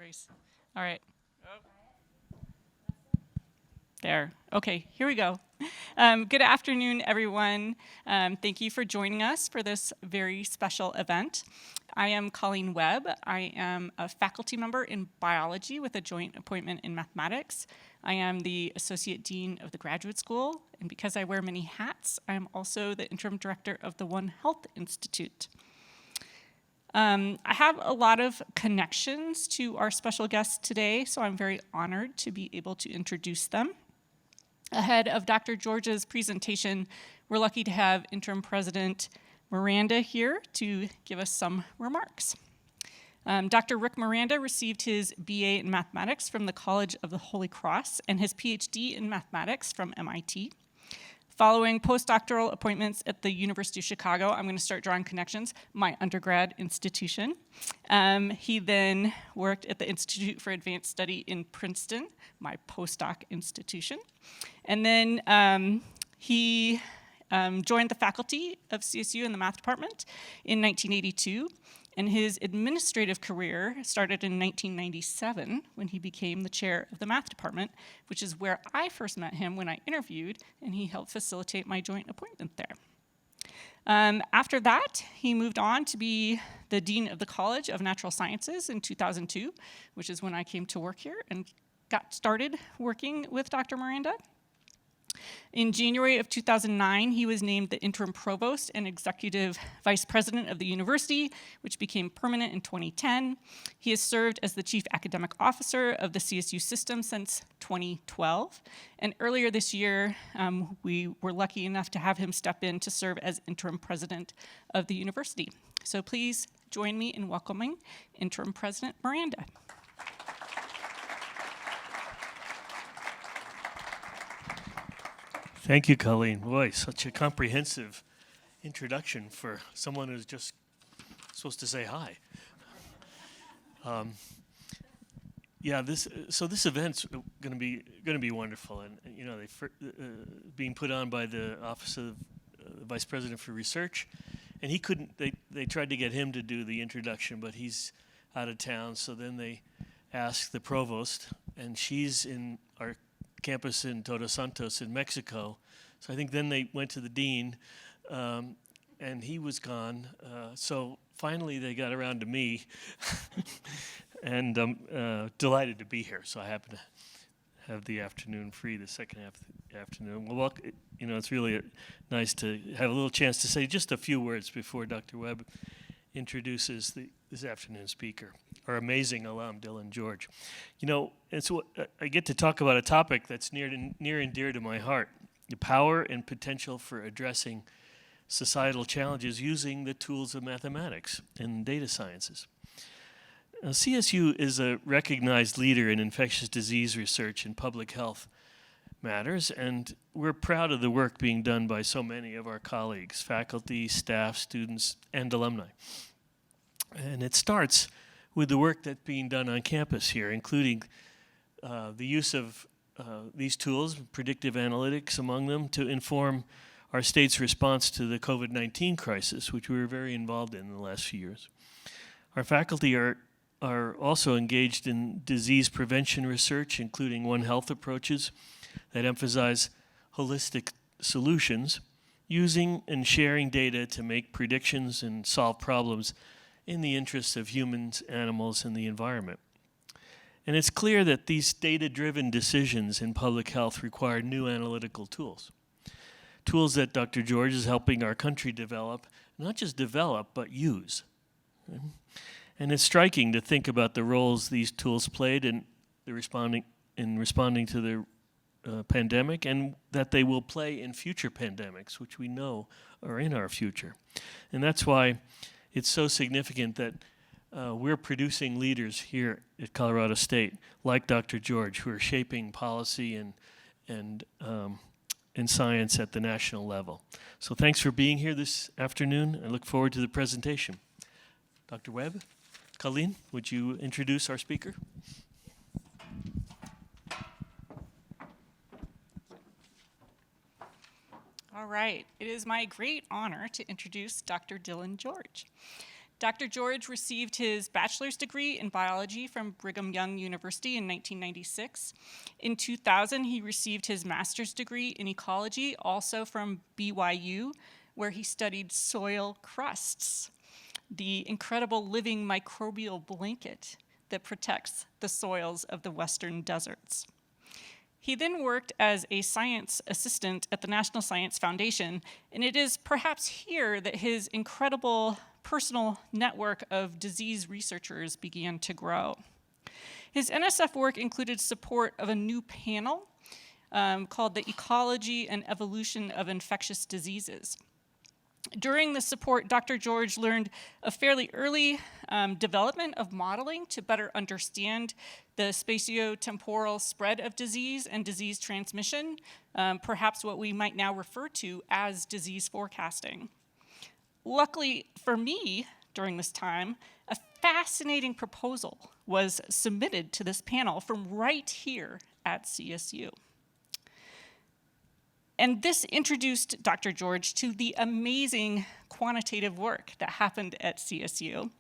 worries. All right. There. Okay, here we go. Good afternoon, everyone. Thank you for joining us for this very special event. I am Colleen Webb. I am a faculty member in biology with a joint appointment in mathematics. I am the Associate Dean of the Graduate School, and because I wear many hats, I am also the Interim Director of the One Health Institute. I have a lot of connections to our special guests today, so I'm very honored to be able to introduce them. Ahead of Dr. George's presentation, we're lucky to have Interim President Miranda here to give us some remarks. Dr. Rick Miranda received his BA in mathematics from the College of the Holy Cross and his PhD in mathematics from MIT. Following postdoctoral appointments at the University of Chicago, I'm going to start drawing connections, my undergrad institution. He then worked at the Institute for Advanced Study in Princeton, my postdoc institution. And then he joined the faculty of CSU in the math department in 1982. And his administrative career started in 1997 when he became the chair of the math department, which is where I first met him when I interviewed, and he helped facilitate my joint appointment there. After that, he moved on to be the Dean of the College of Natural Sciences in 2002, which is when I came to work here and got started working with Dr. Miranda. In January of 2009, he was named the interim provost and executive vice president of the university, which became permanent in 2010. He has served as the chief academic officer of the CSU system since 2012. And earlier this year, we were lucky enough to have him step in to serve as interim president of the university. So please join me in welcoming Interim President Miranda. Thank you, Colleen. Boy, such a comprehensive introduction for someone who's just supposed to say hi. This event's going to be wonderful, and you know, being put on by the Office of Vice President for Research, and he couldn't. They tried to get him to do the introduction, but he's out of town. So then they asked the provost, and she's in our campus in Todos Santos in Mexico. So I think then they went to the dean, and he was gone. So finally they got around to me, and I'm delighted to be here. So I happen to have the afternoon free, the second half of the afternoon. Well, you know, it's really nice to have a little chance to say just a few words before Dr. Webb introduces this afternoon's speaker, our amazing alum, Dylan George. You know, and so I get to talk about a topic that's near and dear to my heart, the power and potential for addressing societal challenges using the tools of mathematics and data sciences. Now, CSU is a recognized leader in infectious disease research and public health matters, and we're proud of the work being done by so many of our colleagues, faculty, staff, students, and alumni. And it starts with the work that's being done on campus here, including the use of these tools, predictive analytics among them, to inform our state's response to the COVID-19 crisis, which we were very involved in the last few years. Our faculty are also engaged in disease prevention research, including One Health approaches that emphasize holistic solutions, using and sharing data to make predictions and solve problems in the interests of humans, animals, and the environment. And it's clear that these data-driven decisions in public health require new analytical tools. Tools that Dr. George is helping our country develop, not just develop, but use. And it's striking to think about the roles these tools played in responding to the pandemic, and that they will play in future pandemics, which we know are in our future. And that's why it's so significant that we're producing leaders here at Colorado State, like Dr. George, who are shaping policy and science at the national level. So thanks for being here this afternoon. I look forward to the presentation. Dr. Webb, Colleen, would you introduce our speaker? All right, it is my great honor to introduce Dr. Dylan George. Dr. George received his bachelor's degree in biology from Brigham Young University in 1996. In 2000, he received his master's degree in ecology, also from BYU, where he studied soil crusts, the incredible living microbial blanket that protects the soils of the western deserts. He then worked as a science assistant at the National Science Foundation, and it is perhaps here that his incredible personal network of disease researchers began to grow. His NSF work included support of a new panel called the Ecology and Evolution of Infectious Diseases. During the support, Dr. George learned a fairly early development of modeling to better understand the spatiotemporal spread of disease and disease transmission, perhaps what we might now refer to as disease forecasting. Luckily for me, during this time, a fascinating proposal was submitted to this panel from right here at CSU. And this introduced Dr. George to the amazing quantitative work that happened at CSU.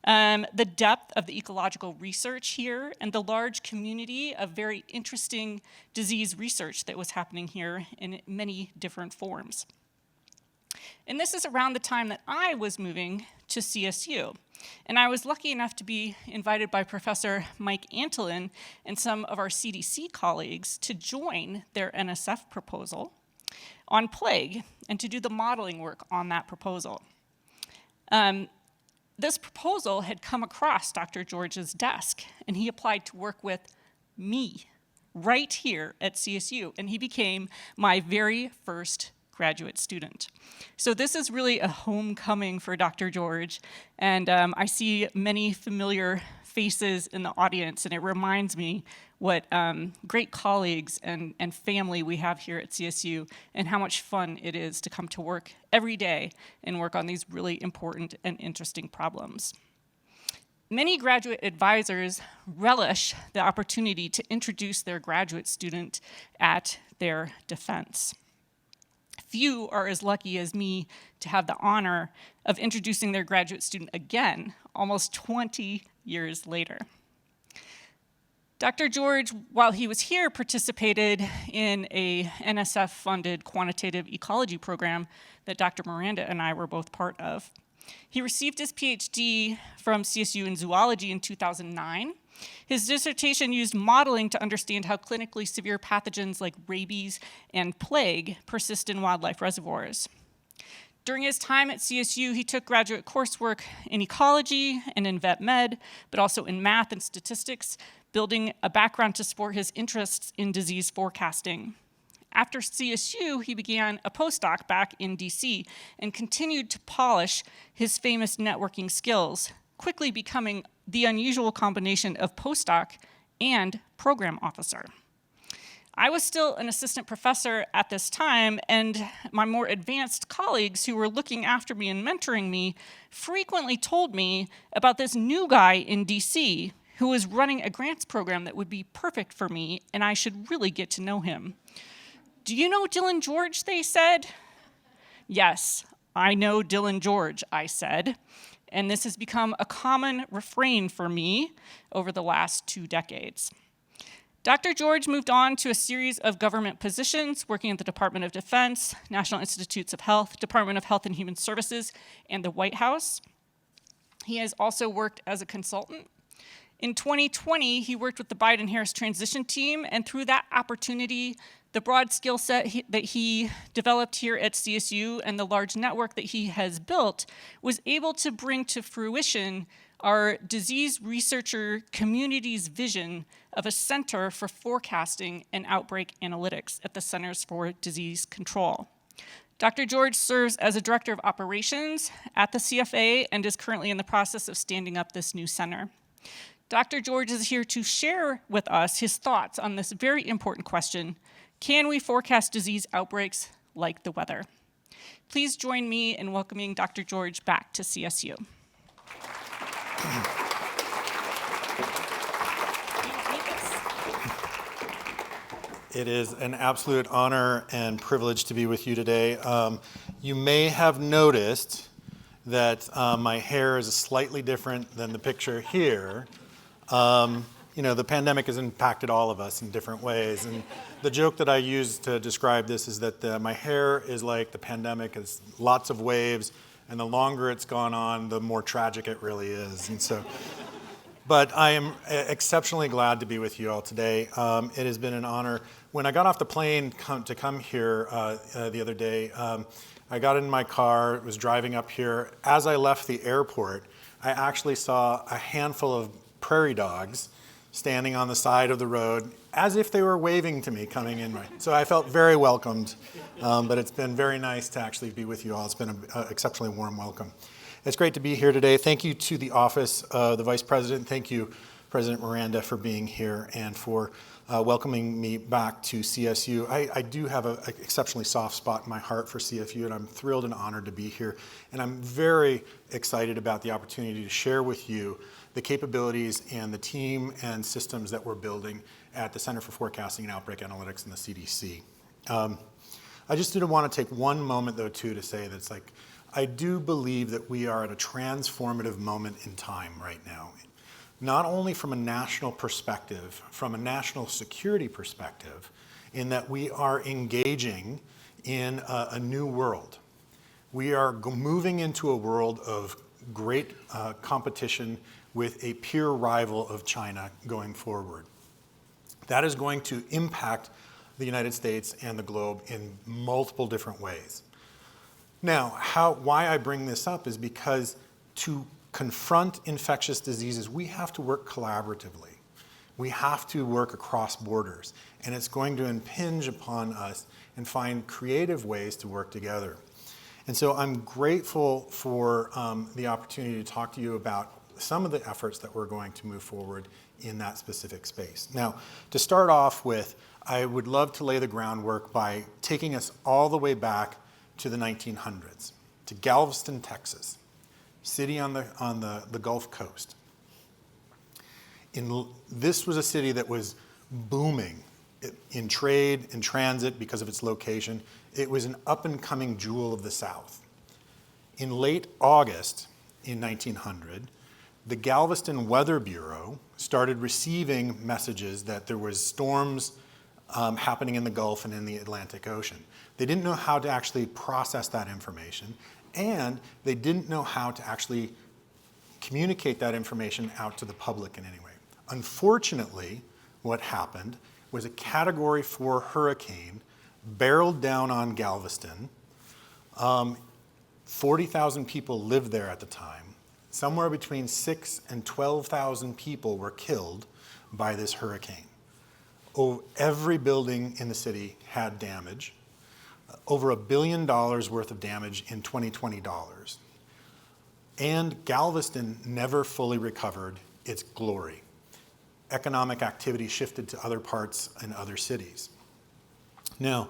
The depth of the ecological research here and the large community of very interesting disease research that was happening here in many different forms. And this is around the time that I was moving to CSU. And I was lucky enough to be invited by Professor Mike Antolin and some of our CDC colleagues to join their NSF proposal on plague and to do the modeling work on that proposal. This proposal had come across Dr. George's desk, and he applied to work with me right here at CSU, and he became my very first graduate student. So this is really a homecoming for Dr. George, and I see many familiar faces in the audience, and it reminds me what great colleagues and family we have here at CSU, and how much fun it is to come to work every day and work on these really important and interesting problems. Many graduate advisors relish the opportunity to introduce their graduate student at their defense. Few are as lucky as me to have the honor of introducing their graduate student again, almost 20 years later. Dr. George, while he was here, participated in a NSF-funded quantitative ecology program that Dr. Miranda and I were both part of. He received his PhD from CSU in zoology in 2009. His dissertation used modeling to understand how clinically severe pathogens like rabies and plague persist in wildlife reservoirs. During his time at CSU, he took graduate coursework in ecology and in vet med, but also in math and statistics, building a background to support his interests in disease forecasting. After CSU, he began a postdoc back in DC and continued to polish his famous networking skills, quickly becoming the unusual combination of postdoc and program officer. I was still an assistant professor at this time, and my more advanced colleagues who were looking after me and mentoring me frequently told me about this new guy in DC who was running a grants program that would be perfect for me, and I should really get to know him. "Do you know Dylan George?" they said. "Yes, I know Dylan George," I said. And this has become a common refrain for me over the last 2 decades. Dr. George moved on to a series of government positions, working at the Department of Defense, National Institutes of Health, Department of Health and Human Services, and the White House. He has also worked as a consultant. In 2020, he worked with the Biden-Harris transition team, and through that opportunity, the broad skill set that he developed here at CSU and the large network that he has built was able to bring to fruition our disease researcher community's vision of a center for forecasting and outbreak analytics at the Centers for Disease Control. Dr. George serves as a director of operations at the CFA and is currently in the process of standing up this new center. Dr. George is here to share with us his thoughts on this very important question: can we forecast disease outbreaks like the weather? Please join me in welcoming Dr. George back to CSU. It is an absolute honor and privilege to be with you today. You may have noticed that my hair is slightly different than the picture here. The pandemic has impacted all of us in different ways. And the joke that I use to describe this is that my hair is like the pandemic. It's lots of waves, and the longer it's gone on, the more tragic it really is. But I am exceptionally glad to be with you all today. It has been an honor. When I got off the plane to come here the other day, I got in my car, was driving up here. As I left the airport, I actually saw a handful of prairie dogs standing on the side of the road as if they were waving to me coming in. So I felt very welcomed, but it's been very nice to actually be with you all. It's been an exceptionally warm welcome. It's great to be here today. Thank you to the Office of the Vice President. Thank you, President Miranda, for being here and for welcoming me back to CSU. I do have an exceptionally soft spot in my heart for CSU, and I'm thrilled and honored to be here. And I'm very excited about the opportunity to share with you the capabilities and the team and systems that we're building at the Center for Forecasting and Outbreak Analytics in the CDC. I just did want to take one moment, though, too, to say that I do believe that we are at a transformative moment in time right now, not only from a national perspective, from a national security perspective, in that we are engaging in a new world. We are moving into a world of great competition with a peer rival of China going forward. That is going to impact the United States and the globe in multiple different ways. Now, why I bring this up is because to confront infectious diseases, we have to work collaboratively. We have to work across borders, and it's going to impinge upon us and find creative ways to work together. And so I'm grateful for the opportunity to talk to you about some of the efforts that we're going to move forward in that specific space. Now, to start off with, I would love to lay the groundwork by taking us all the way back to the 1900s, to Galveston, Texas, city on the Gulf Coast. This was a city that was booming in trade, in transit because of its location. It was an up-and-coming jewel of the South. In late August in 1900, the Galveston Weather Bureau started receiving messages that there was storms happening in the Gulf and in the Atlantic Ocean. They didn't know how to actually process that information, and they didn't know how to actually communicate that information out to the public in any way. Unfortunately, what happened was a Category 4 hurricane barreled down on Galveston. 40,000 people lived there at the time. Somewhere between 6,000 and 12,000 people were killed by this hurricane. Every building in the city had damage. Over $1 billion worth of damage in 2020 dollars. And Galveston never fully recovered its glory. Economic activity shifted to other parts and other cities. Now,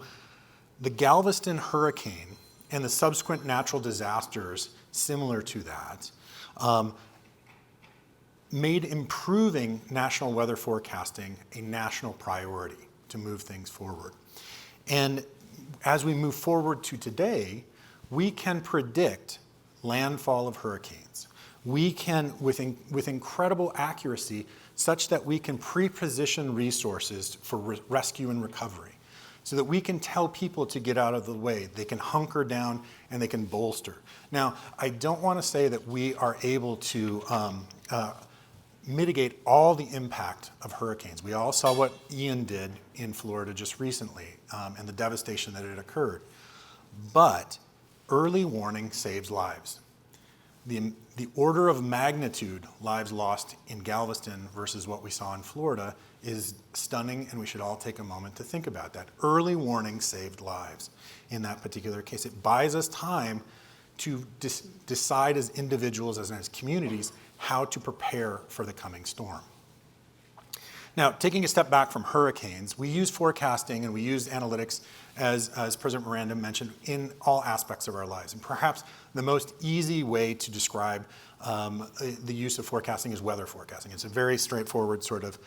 the Galveston hurricane and the subsequent natural disasters similar to that made improving national weather forecasting a national priority to move things forward. And as we move forward to today, we can predict landfall of hurricanes. We can, with incredible accuracy, such that we can pre-position resources for rescue and recovery, so that we can tell people to get out of the way. They can hunker down and they can bolster. Now, I don't want to say that we are able to mitigate all the impact of hurricanes. We all saw what Ian did in Florida just recently and the devastation that had occurred. But early warning saves lives. The order of magnitude lives lost in Galveston versus what we saw in Florida is stunning, and we should all take a moment to think about that. Early warning saved lives in that particular case. It buys us time to decide as individuals, as communities, how to prepare for the coming storm. Now, taking a step back from hurricanes, we use forecasting and we use analytics, as President Miranda mentioned, in all aspects of our lives. And perhaps the most easy way to describe the use of forecasting is weather forecasting. It's a very straightforward sort of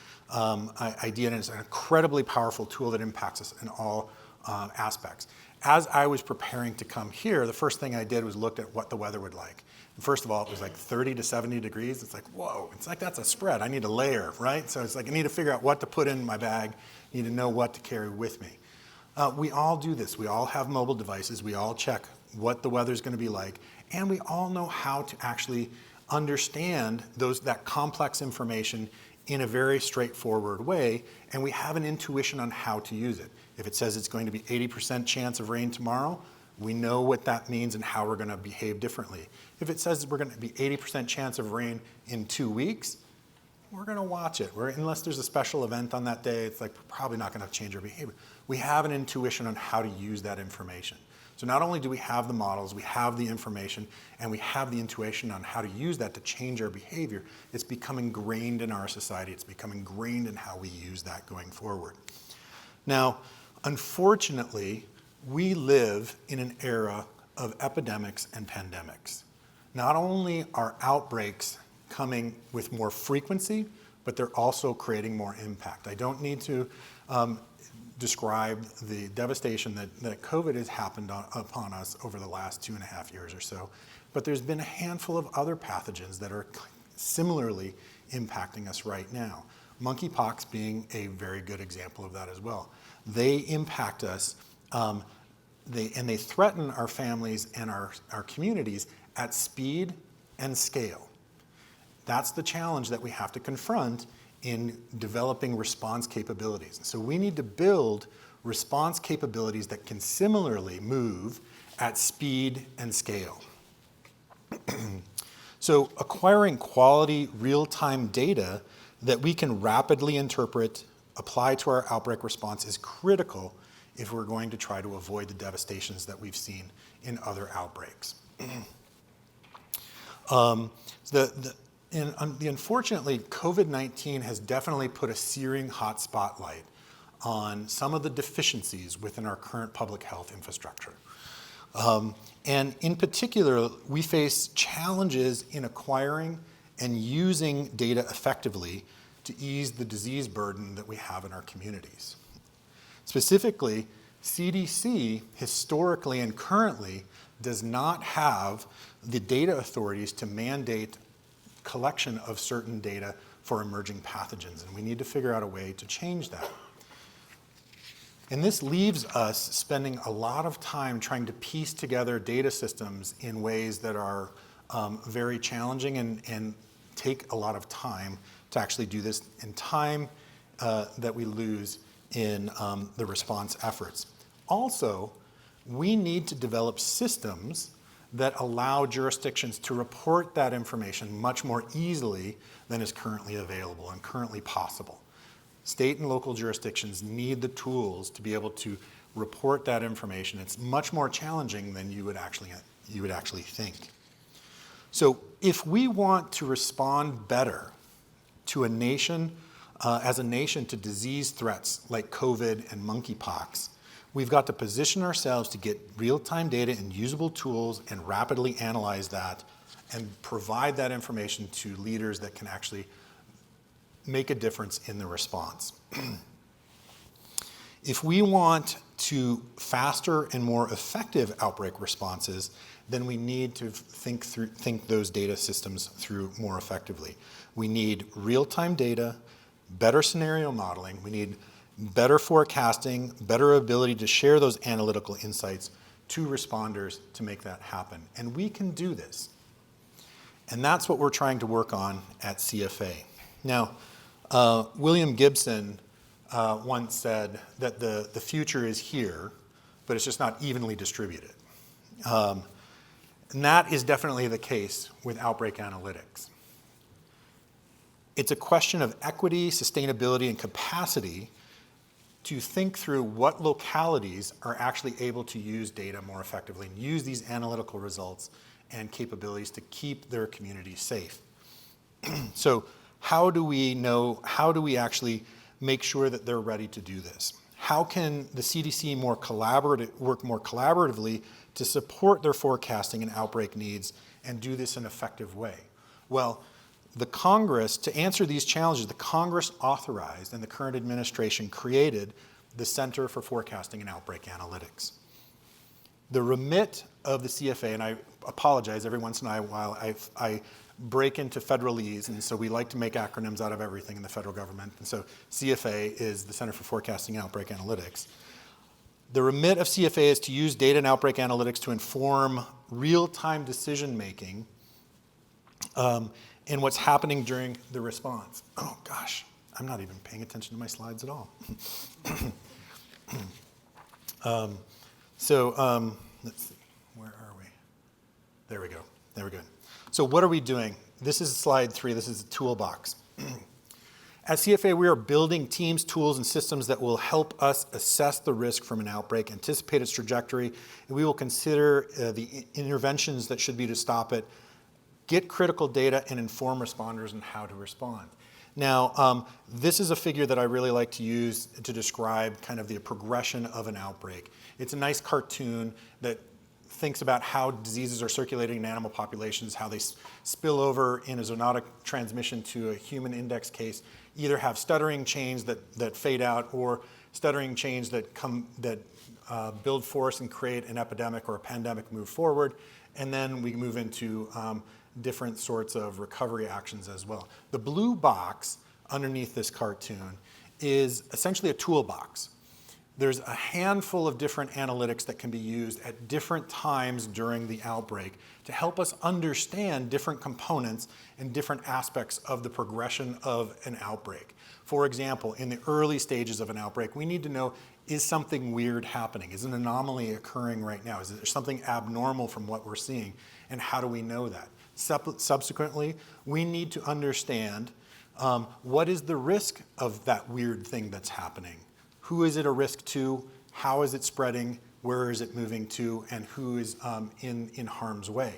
idea, and it's an incredibly powerful tool that impacts us in all aspects. As I was preparing to come here, the first thing I did was looked at what the weather would like. And first of all, it was like 30 to 70 degrees. It's like, whoa, it's like that's a spread. I need a layer, right? So it's like I need to figure out what to put in my bag. I need to know what to carry with me. We all do this. We all have mobile devices. We all check what the weather's going to be like. And we all know how to actually understand that complex information in a very straightforward way. And we have an intuition on how to use it. If it says it's going to be 80% chance of rain tomorrow, we know what that means and how we're going to behave differently. If it says we're going to be 80% chance of rain in 2 weeks, we're going to watch it. Unless there's a special event on that day, it's like we're probably not going to change our behavior. We have an intuition on how to use that information. So not only do we have the models, we have the information, and we have the intuition on how to use that to change our behavior, it's become ingrained in our society. It's become ingrained in how we use that going forward. Now, unfortunately, we live in an era of epidemics and pandemics. Not only are outbreaks coming with more frequency, but they're also creating more impact. I don't need to describe the devastation that COVID has happened upon us over the last 2.5 years or so, but there's been a handful of other pathogens that are similarly impacting us right now. Monkeypox being a very good example of that as well. They impact us, they threaten our families and our communities at speed and scale. That's the challenge that we have to confront in developing response capabilities. So we need to build response capabilities that can similarly move at speed and scale. So acquiring quality real-time data that we can rapidly interpret, apply to our outbreak response is critical if we're going to try to avoid the devastations that we've seen in other outbreaks. Unfortunately, COVID-19 has definitely put a searing hot spotlight on some of the deficiencies within our current public health infrastructure. And in particular, we face challenges in acquiring and using data effectively to ease the disease burden that we have in our communities. Specifically, CDC historically and currently does not have the data authorities to mandate collection of certain data for emerging pathogens, and we need to figure out a way to change that. And this leaves us spending a lot of time trying to piece together data systems in ways that are very challenging and take a lot of time to actually do this, and time that we lose in the response efforts. Also, we need to develop systems that allow jurisdictions to report that information much more easily than is currently available and currently possible. State and local jurisdictions need the tools to be able to report that information. It's much more challenging than you would actually think. So if we want to respond better to a nation, as a nation, to disease threats like COVID and monkeypox, we've got to position ourselves to get real-time data and usable tools and rapidly analyze that and provide that information to leaders that can actually make a difference in the response. If we want to faster and more effective outbreak responses, then we need to think those data systems through more effectively. We need real-time data, better scenario modeling, we need better forecasting, better ability to share those analytical insights to responders to make that happen. And we can do this. And that's what we're trying to work on at CFA. Now, William Gibson once said that the future is here, but it's just not evenly distributed. And that is definitely the case with outbreak analytics. It's a question of equity, sustainability, and capacity to think through what localities are actually able to use data more effectively and use these analytical results and capabilities to keep their communities safe. So how do we actually make sure that they're ready to do this? How can the CDC work more collaboratively to support their forecasting and outbreak needs and do this in an effective way? Well, the Congress, to answer these challenges, the Congress authorized and the current administration created the Center for Forecasting and Outbreak Analytics. The remit of the CFA, and I apologize every once in a while, I break into federalese, and so we like to make acronyms out of everything in the federal government. And so CFA is the Center for Forecasting and Outbreak Analytics. The remit of CFA is to use data and outbreak analytics to inform real-time decision-making in what's happening during the response. Oh gosh, I'm not even paying attention to my slides at all. Let's see, where are we? There we go, there we go. So what are we doing? This is slide 3, this is the toolbox. At CFA, we are building teams, tools, and systems that will help us assess the risk from an outbreak, anticipate its trajectory, and we will consider the interventions that should be to stop it, get critical data, and inform responders on how to respond. Now, this is a figure that I really like to use to describe kind of the progression of an outbreak. It's a nice cartoon that thinks about how diseases are circulating in animal populations, how they spill over in a zoonotic transmission to a human index case, either have stuttering chains that fade out or stuttering chains that build force and create an epidemic or a pandemic move forward. And then we move into different sorts of recovery actions as well. The blue box underneath this cartoon is essentially a toolbox. There's a handful of different analytics that can be used at different times during the outbreak to help us understand different components and different aspects of the progression of an outbreak. For example, in the early stages of an outbreak, we need to know, is something weird happening? Is an anomaly occurring right now? Is there something abnormal from what we're seeing? And how do we know that? Subsequently, we need to understand what is the risk of that weird thing that's happening? Who is it a risk to? How is it spreading? Where is it moving to? And who is in harm's way?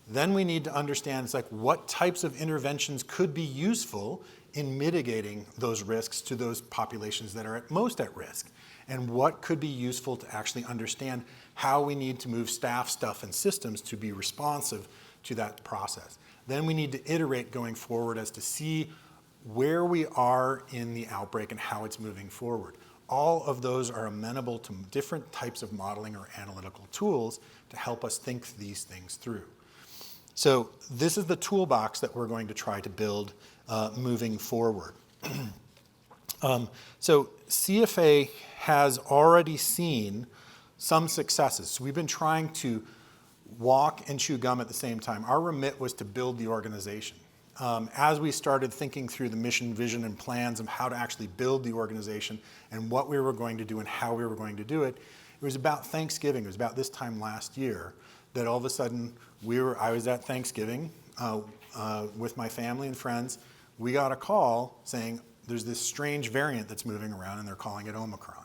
Then we need to understand what types of interventions could be useful in mitigating those risks to those populations that are most at risk. And what could be useful to actually understand how we need to move staff, stuff, and systems to be responsive to that process. Then we need to iterate going forward as to see where we are in the outbreak and how it's moving forward. All of those are amenable to different types of modeling or analytical tools to help us think these things through. So this is the toolbox that we're going to try to build moving forward. So CFA has already seen some successes. So we've been trying to walk and chew gum at the same time. Our remit was to build the organization. As we started thinking through the mission, vision, and plans of how to actually build the organization and what we were going to do and how we were going to do it, it was about Thanksgiving. It was about this time last year that all of a sudden I was at Thanksgiving with my family and friends. We got a call saying there's this strange variant that's moving around and they're calling it Omicron.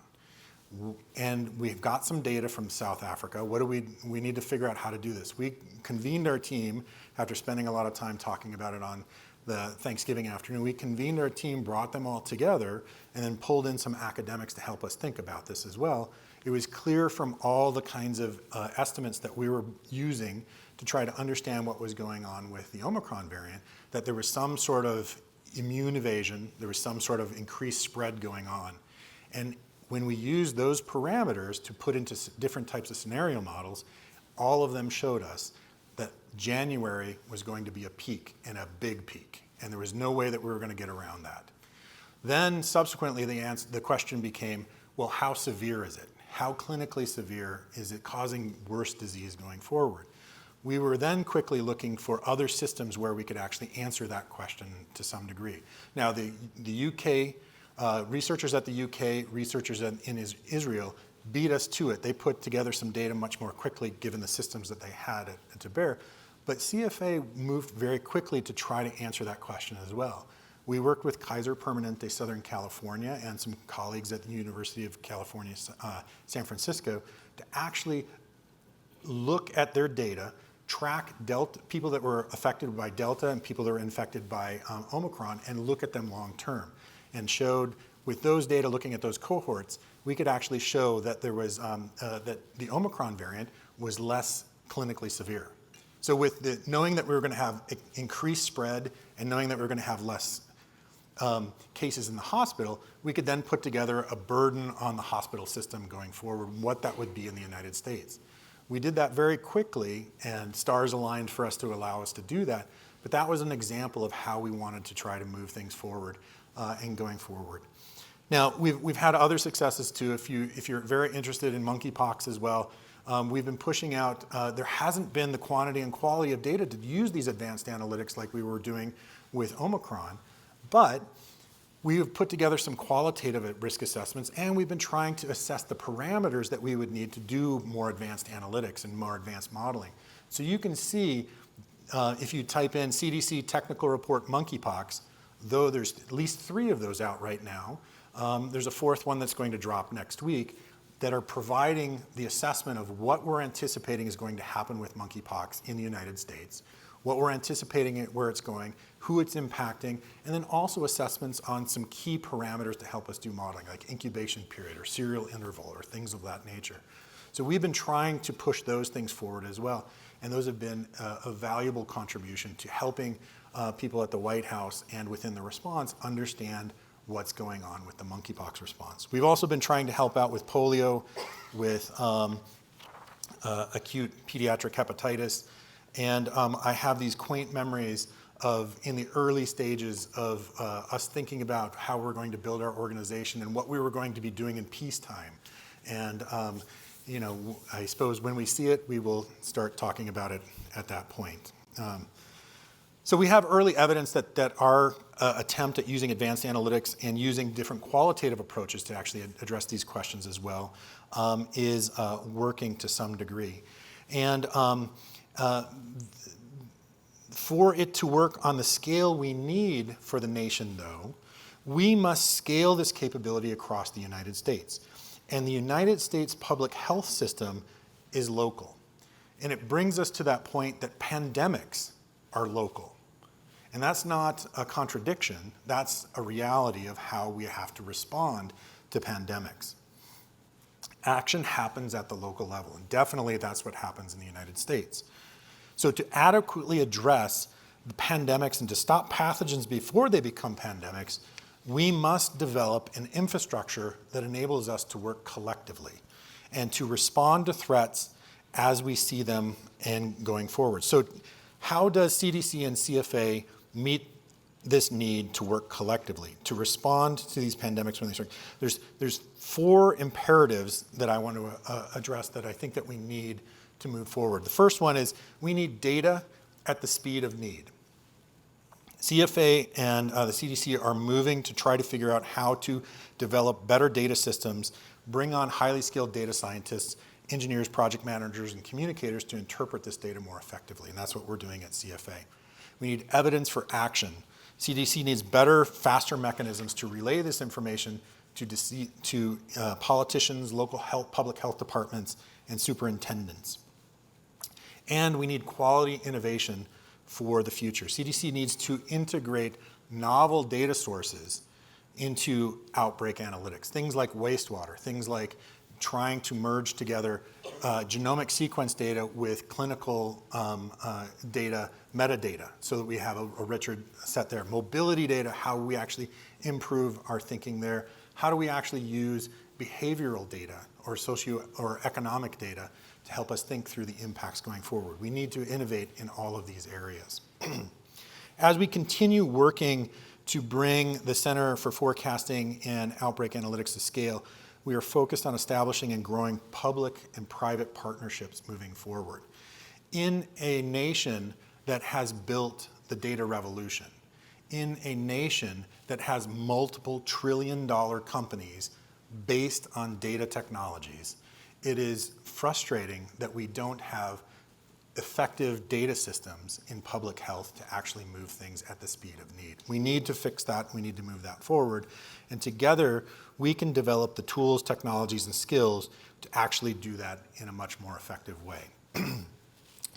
And we've got some data from South Africa. What do we need to figure out how to do this. We convened our team after spending a lot of time talking about it on the Thanksgiving afternoon. We convened our team, brought them all together, and then pulled in some academics to help us think about this as well. It was clear from all the kinds of estimates that we were using to try to understand what was going on with the Omicron variant, that there was some sort of immune evasion, there was some sort of increased spread going on. And when we used those parameters to put into different types of scenario models, all of them showed us that January was going to be a peak, and a big peak, and there was no way that we were going to get around that. Then subsequently the question became, well, how severe is it? How clinically severe is it causing worse disease going forward? We were then quickly looking for other systems where we could actually answer that question to some degree. Now the UK, researchers at the UK, researchers in Israel beat us to it. They put together some data much more quickly given the systems that they had to bear. But CFA moved very quickly to try to answer that question as well. We worked with Kaiser Permanente Southern California and some colleagues at the University of California, San Francisco, to actually look at their data, track people that were affected by Delta and people that were infected by Omicron, and look at them long term. And showed with those data, looking at those cohorts, we could actually show that there was that the Omicron variant was less clinically severe. So with knowing that we were going to have increased spread and knowing that we were going to have less cases in the hospital, we could then put together a burden on the hospital system going forward, what that would be in the United States. We did that very quickly, and stars aligned for us to allow us to do that. But that was an example of how we wanted to try to move things forward and going forward. Now, we've had other successes too. If you're very interested in monkeypox as well, we've been pushing out, there hasn't been the quantity and quality of data to use these advanced analytics like we were doing with Omicron, but we have put together some qualitative risk assessments, and we've been trying to assess the parameters that we would need to do more advanced analytics and more advanced modeling. So you can see, if you type in CDC technical report monkeypox, though there's at least 3 of those out right now, there's a 4th one that's going to drop next week, that are providing the assessment of what we're anticipating is going to happen with monkeypox in the United States, what we're anticipating where it's going, who it's impacting, and then also assessments on some key parameters to help us do modeling, like incubation period or serial interval or things of that nature. So we've been trying to push those things forward as well, and those have been a valuable contribution to helping people at the White House and within the response understand what's going on with the monkeypox response. We've also been trying to help out with polio, with acute pediatric hepatitis, and I have these quaint memories of in the early stages of us thinking about how we're going to build our organization and what we were going to be doing in peacetime. And you know, I suppose when we see it, we will start talking about it at that point. So we have early evidence that our attempt at using advanced analytics and using different qualitative approaches to actually address these questions as well is working to some degree. And for it to work on the scale we need for the nation, though, we must scale this capability across the United States. And the United States public health system is local. And it brings us to that point that pandemics are local. And that's not a contradiction, that's a reality of how we have to respond to pandemics. Action happens at the local level, and definitely that's what happens in the United States. So to adequately address the pandemics and to stop pathogens before they become pandemics, we must develop an infrastructure that enables us to work collectively and to respond to threats as we see them and going forward. So how does CDC and CFA meet this need to work collectively, to respond to these pandemics when they start? There's 4 imperatives that I want to address that I think that we need to move forward. The first one is we need data at the speed of need. CFA and the CDC are moving to try to figure out how to develop better data systems, bring on highly skilled data scientists, engineers, project managers, and communicators to interpret this data more effectively, and that's what we're doing at CFA. We need evidence for action. CDC needs better, faster mechanisms to relay this information to politicians, local health, public health departments, and superintendents. And we need quality innovation for the future. CDC needs to integrate novel data sources into outbreak analytics, things like wastewater, things like trying to merge together genomic sequence data with clinical data, metadata, so that we have a richer set there. Mobility data, how we actually improve our thinking there. How do we actually use behavioral data or socio or economic data to help us think through the impacts going forward? We need to innovate in all of these areas. As we continue working to bring the Center for Forecasting and Outbreak Analytics to scale, we are focused on establishing and growing public and private partnerships moving forward. In a nation that has built the data revolution, in a nation that has multiple trillion-dollar companies based on data technologies, it is frustrating that we don't have effective data systems in public health to actually move things at the speed of need. We need to fix that. We need to move that forward. And together, we can develop the tools, technologies, and skills to actually do that in a much more effective way.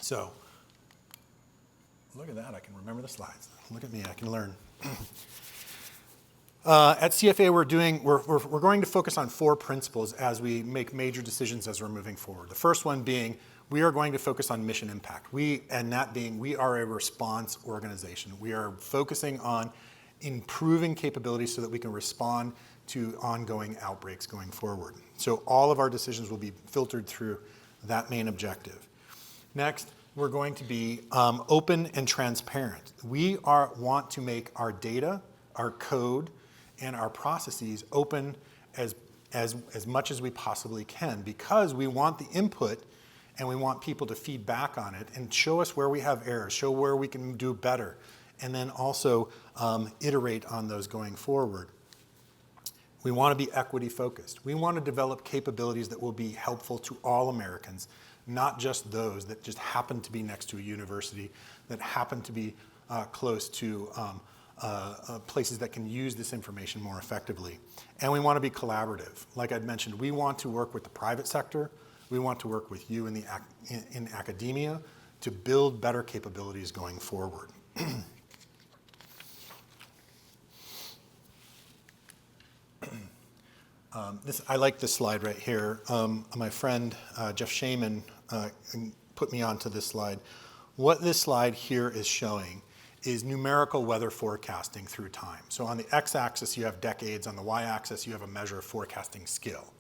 So, look at that. I can remember the slides. Look at me. I can learn. At CFA, we're going to focus on 4 principles as we make major decisions as we're moving forward. The first one being, we are going to focus on mission impact. We are a response organization. We are focusing on improving capabilities so that we can respond to ongoing outbreaks going forward. So all of our decisions will be filtered through that main objective. Next, we're going to be open and transparent. We want to make our data, our code, and our processes open as much as we possibly can, because we want the input and we want people to feed back on it and show us where we have errors, show where we can do better, and then also iterate on those going forward. We want to be equity focused. We want to develop capabilities that will be helpful to all Americans, not just those that just happen to be next to a university, that happen to be close to places that can use this information more effectively. And we want to be collaborative. Like I'd mentioned, we want to work with the private sector. We want to work with you in academia to build better capabilities going forward. I like this slide right here. My friend Jeff Shaman put me onto this slide. What this slide here is showing is numerical weather forecasting through time. So on the x-axis you have decades, on the y-axis you have a measure of forecasting skill.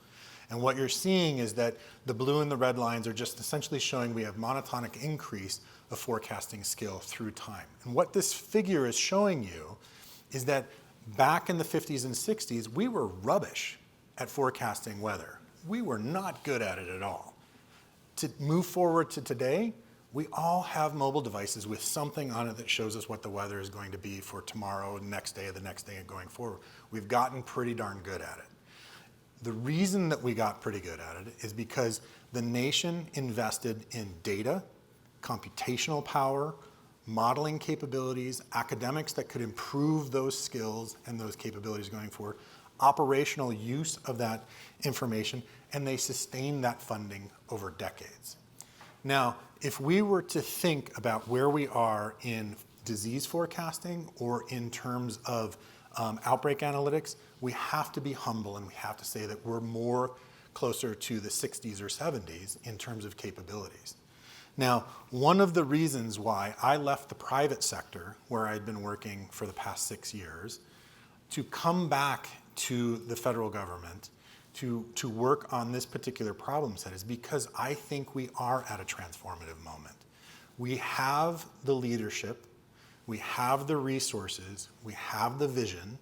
And what you're seeing is that the blue and the red lines are just essentially showing we have monotonic increase of forecasting skill through time. And what this figure is showing you is that back in the 50s and 60s, we were rubbish at forecasting weather. We were not good at it at all. To move forward to today, we all have mobile devices with something on it that shows us what the weather is going to be for tomorrow, the next day, and going forward. We've gotten pretty darn good at it. The reason that we got pretty good at it is because the nation invested in data, computational power, modeling capabilities, academics that could improve those skills and those capabilities going forward, operational use of that information, and they sustained that funding over decades. Now, if we were to think about where we are in disease forecasting or in terms of outbreak analytics, we have to be humble and we have to say that we're more closer to the 60s or 70s in terms of capabilities. Now, one of the reasons why I left the private sector, where I'd been working for the past 6 years, to come back to the federal government to work on this particular problem set is because I think we are at a transformative moment. We have the leadership, we have the resources, we have the vision,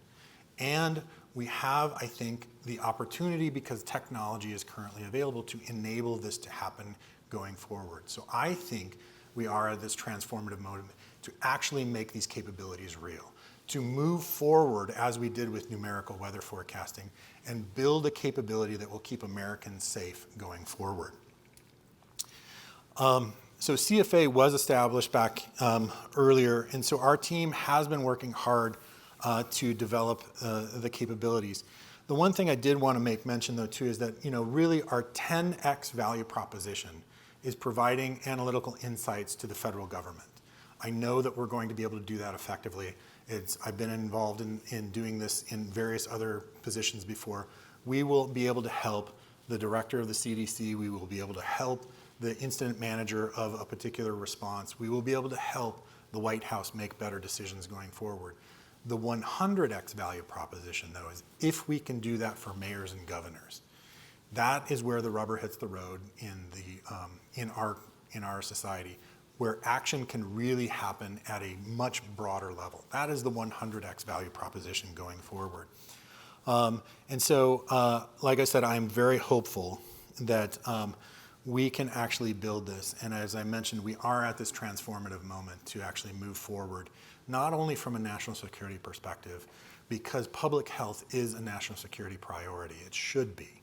and we have, I think, the opportunity, because technology is currently available, to enable this to happen going forward. So I think we are at this transformative moment to actually make these capabilities real, to move forward as we did with numerical weather forecasting and build a capability that will keep Americans safe going forward. So CFA was established back earlier, and so our team has been working hard to develop the capabilities. The one thing I did want to make mention, though, too, is that really our 10x value proposition is providing analytical insights to the federal government. I know that we're going to be able to do that effectively. I've been involved in doing this in various other positions before. We will be able to help the director of the CDC. We will be able to help the incident manager of a particular response. We will be able to help the White House make better decisions going forward. The 100x value proposition, though, is if we can do that for mayors and governors. That is where the rubber hits the road in our society, where action can really happen at a much broader level. That is the 100x value proposition going forward. And so, like I said, I'm very hopeful that we can actually build this. And as I mentioned, we are at this transformative moment to actually move forward, not only from a national security perspective, because public health is a national security priority, it should be,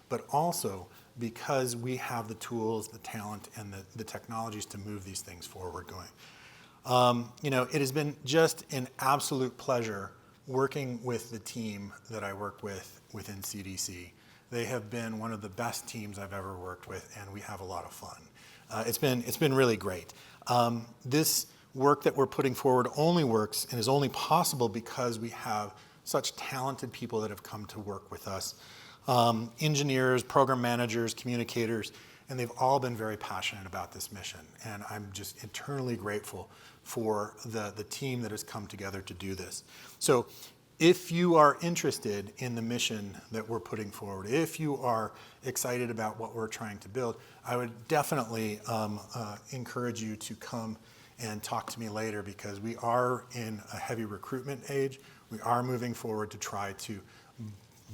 but also because we have the tools, the talent, and the technologies to move these things forward going. It has been just an absolute pleasure working with the team that I work with within CDC. They have been one of the best teams I've ever worked with, and we have a lot of fun. It's been really great. This work that we're putting forward only works and is only possible because we have such talented people that have come to work with us. Engineers, program managers, communicators, and they've all been very passionate about this mission. And I'm just eternally grateful for the team that has come together to do this. So if you are interested in the mission that we're putting forward, if you are excited about what we're trying to build, I would definitely encourage you to come and talk to me later, because we are in a heavy recruitment age. We are moving forward to try to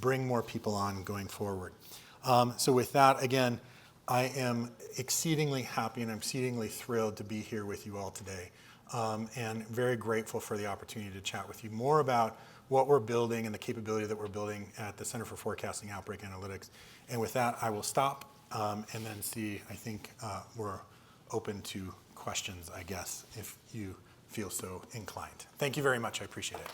bring more people on going forward. So with that, again, I am exceedingly happy and I'm exceedingly thrilled to be here with you all today, and very grateful for the opportunity to chat with you more about what we're building and the capability that we're building at the Center for Forecasting Outbreak Analytics. And with that, I will stop and then see, I think we're open to questions, I guess, if you feel so inclined. Thank you very much, I appreciate it.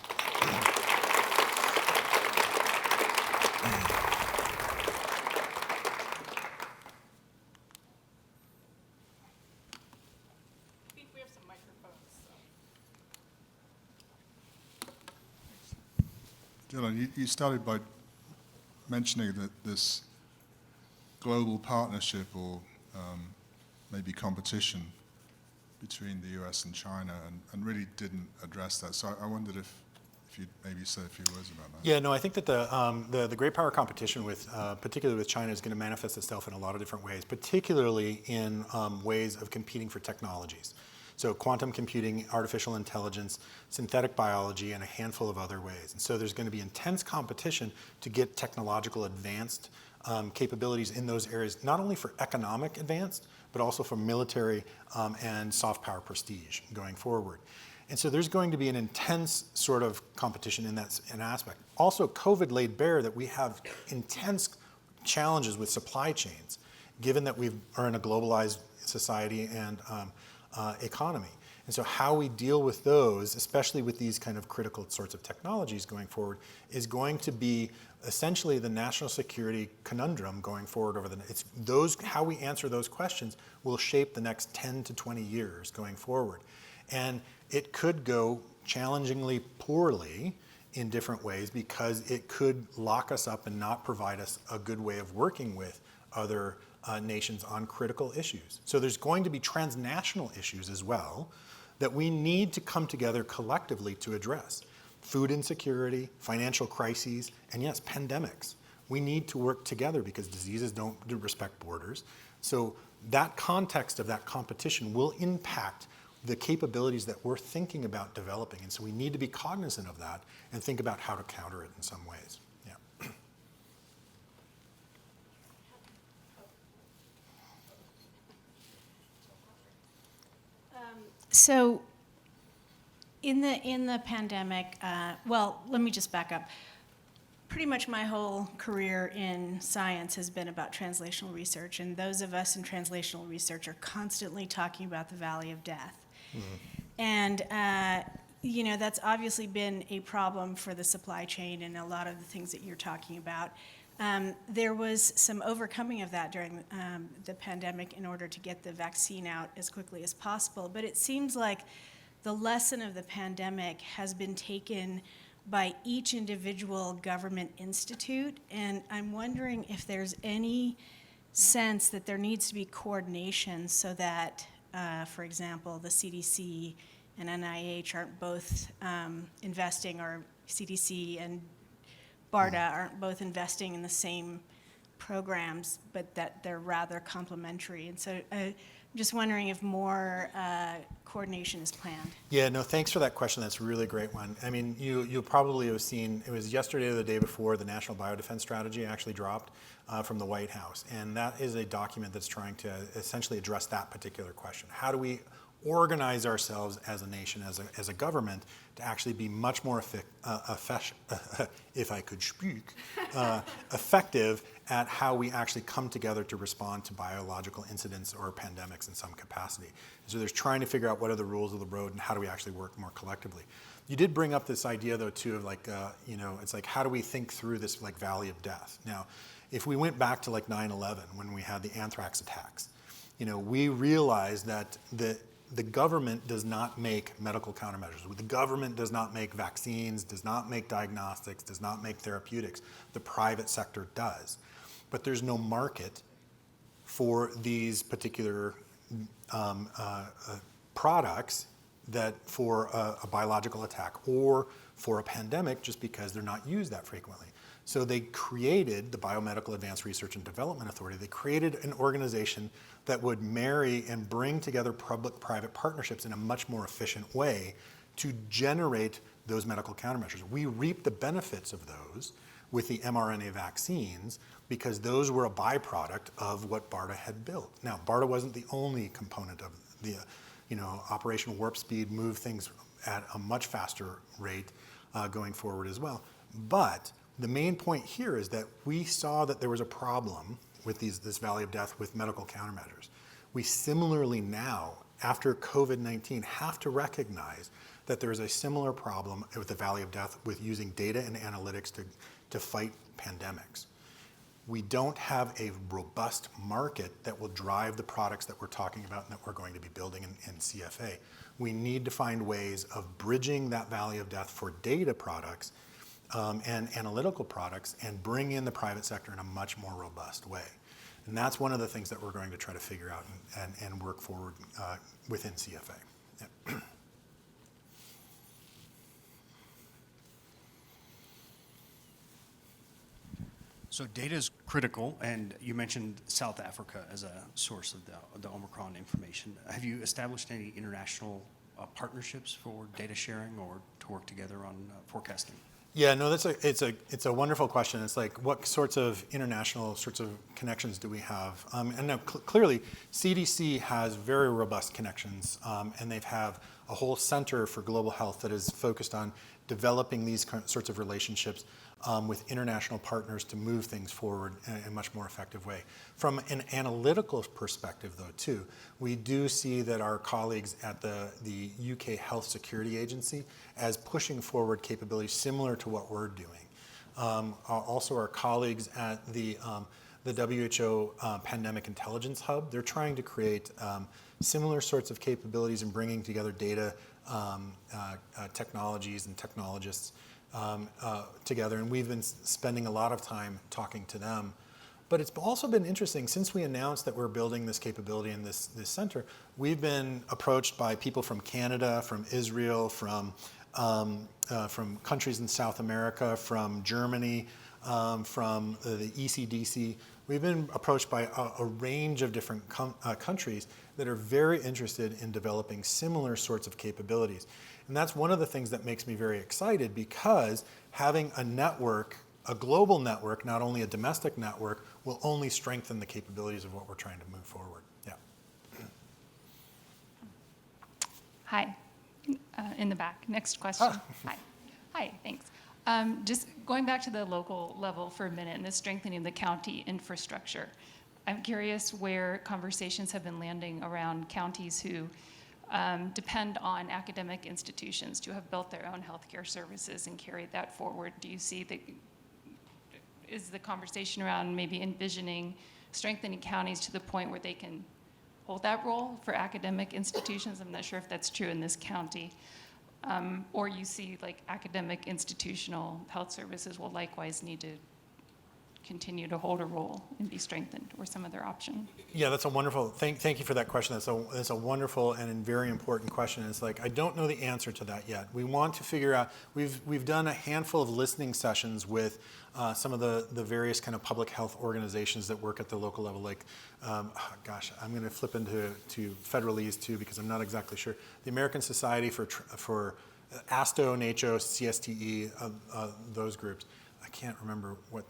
Dylan, you started by mentioning that this global partnership or maybe competition between the US and China and really didn't address that. So I wondered if you'd maybe say a few words about that. Yeah, no, I think that the great power competition with, particularly with China, is going to manifest itself in a lot of different ways, particularly in ways of competing for technologies. So quantum computing, artificial intelligence, synthetic biology, and a handful of other ways. And so there's going to be intense competition to get technological advanced capabilities in those areas, not only for economic advance, but also for military and soft power prestige going forward. And so there's going to be an intense sort of competition in that aspect. Also, COVID laid bare that we have intense challenges with supply chains, given that we are in a globalized society and economy. And so how we deal with those, especially with these kind of critical sorts of technologies going forward, is going to be essentially the national security conundrum going forward over how we answer those questions will shape the next 10 to 20 years going forward. And it could go challengingly poorly in different ways, because it could lock us up and not provide us a good way of working with other nations on critical issues. So there's going to be transnational issues as well that we need to come together collectively to address. Food insecurity, financial crises, and yes, pandemics. We need to work together because diseases don't respect borders. So that context of that competition will impact the capabilities that we're thinking about developing. And so we need to be cognizant of that and think about how to counter it in some ways. Yeah. So in the pandemic, well, let me just back up. Pretty much my whole career in science has been about translational research, and those of us in translational research are constantly talking about the valley of death. Mm-hmm. And that's obviously been a problem for the supply chain and a lot of the things that you're talking about. There was some overcoming of that during the pandemic in order to get the vaccine out as quickly as possible. But it seems like the lesson of the pandemic has been taken by each individual government institute. And I'm wondering if there's any sense that there needs to be coordination so that, for example, the CDC and NIH aren't both investing, or CDC and BARDA aren't both investing in the same programs, but that they're rather complementary. And so I'm just wondering if more coordination is planned. Yeah, no, thanks for that question. That's a really great one. I mean, you'll probably have seen, it was yesterday or the day before, the National Biodefense Strategy actually dropped from the White House. And that is a document that's trying to essentially address that particular question. How do we organize ourselves as a nation, as a government, to actually be much more if I could speak, effective at how we actually come together to respond to biological incidents or pandemics in some capacity. So there's trying to figure out what are the rules of the road and how do we actually work more collectively. You did bring up this idea, though, too, of like, it's like, how do we think through this like valley of death? Now, if we went back to like 9/11, when we had the anthrax attacks, we realized that the government does not make medical countermeasures. The government does not make vaccines, does not make diagnostics, does not make therapeutics. The private sector does. But there's no market for these particular products that for a biological attack or for a pandemic, just because they're not used that frequently. So they created the Biomedical Advanced Research and Development Authority. They created an organization that would marry and bring together public-private partnerships in a much more efficient way to generate those medical countermeasures. We reap the benefits of those with the mRNA vaccines because those were a byproduct of what BARDA had built. Now, BARDA wasn't the only component of the Operation Warp Speed moved things at a much faster rate going forward as well. But the main point here is that we saw that there was a problem with this valley of death with medical countermeasures. We similarly now, after COVID-19, have to recognize that there is a similar problem with the valley of death with using data and analytics to fight pandemics. We don't have a robust market that will drive the products that we're talking about and that we're going to be building in CFA. We need to find ways of bridging that valley of death for data products and analytical products and bring in the private sector in a much more robust way. And that's one of the things that we're going to try to figure out and work forward within CFA. Yeah. So data is critical, and you mentioned South Africa as a source of the Omicron information. Have you established any international partnerships for data sharing or to work together on forecasting? Yeah, no, it's a wonderful question. It's like, what sorts of international sorts of connections do we have? And now clearly, CDC has very robust connections, and they have a whole center for global health that is focused on developing these sorts of relationships with international partners to move things forward in a much more effective way. From an analytical perspective, though, too, we do see that our colleagues at the UK Health Security Agency as pushing forward capabilities similar to what we're doing. Also, our colleagues at the WHO Pandemic Intelligence Hub, they're trying to create similar sorts of capabilities and bringing together data technologies and technologists together, and we've been spending a lot of time talking to them. But it's also been interesting, since we announced that we're building this capability in this center, we've been approached by people from Canada, from Israel, from countries in South America, from Germany, from the ECDC. We've been approached by a range of different countries that are very interested in developing similar sorts of capabilities. And that's one of the things that makes me very excited, because having a network, a global network, not only a domestic network, will only strengthen the capabilities of what we're trying to move forward. Yeah. Hi, in the back. Next question. Hi. Hi, thanks. Just going back to the local level for a minute and the strengthening of the county infrastructure. I'm curious where conversations have been landing around counties who depend on academic institutions to have built their own healthcare services and carried that forward. Do you see is the conversation around maybe envisioning strengthening counties to the point where they can hold that role for academic institutions? I'm not sure if that's true in this county. Or you see like academic institutional health services will likewise need to continue to hold a role and be strengthened, or some other option? Yeah, that's a wonderful, thank you for that question. That's a wonderful and very important question. It's like, I don't know the answer to that yet. We want to figure out, we've done a handful of listening sessions with some of the various kind of public health organizations that work at the local level, like, I'm going to flip into federalese too, because I'm not exactly sure. The American Society for ASTO, NACHO, CSTE, those groups. I can't remember what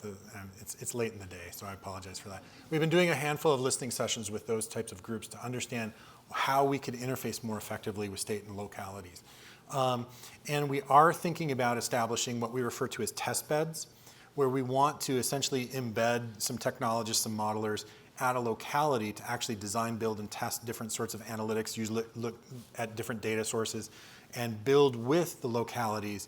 it's late in the day, so I apologize for that. We've been doing a handful of listening sessions with those types of groups to understand how we could interface more effectively with state and localities. And we are thinking about establishing what we refer to as test beds, where we want to essentially embed some technologists, some modelers at a locality to actually design, build, and test different sorts of analytics, look at different data sources, and build with the localities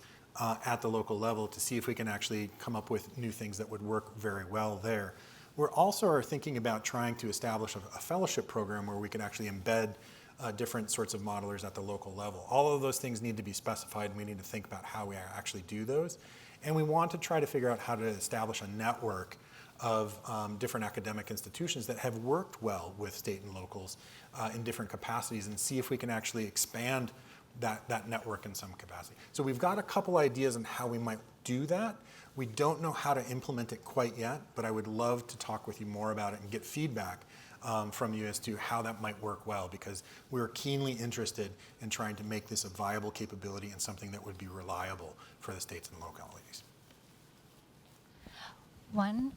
at the local level to see if we can actually come up with new things that would work very well there. We're also thinking about trying to establish a fellowship program where we can actually embed different sorts of modelers at the local level. All of those things need to be specified, and we need to think about how we actually do those. And we want to try to figure out how to establish a network of different academic institutions that have worked well with state and locals in different capacities, and see if we can actually expand that network in some capacity. So we've got a couple ideas on how we might do that. We don't know how to implement it quite yet, but I would love to talk with you more about it and get feedback from you as to how that might work well, because we're keenly interested in trying to make this a viable capability and something that would be reliable for the states and localities. One,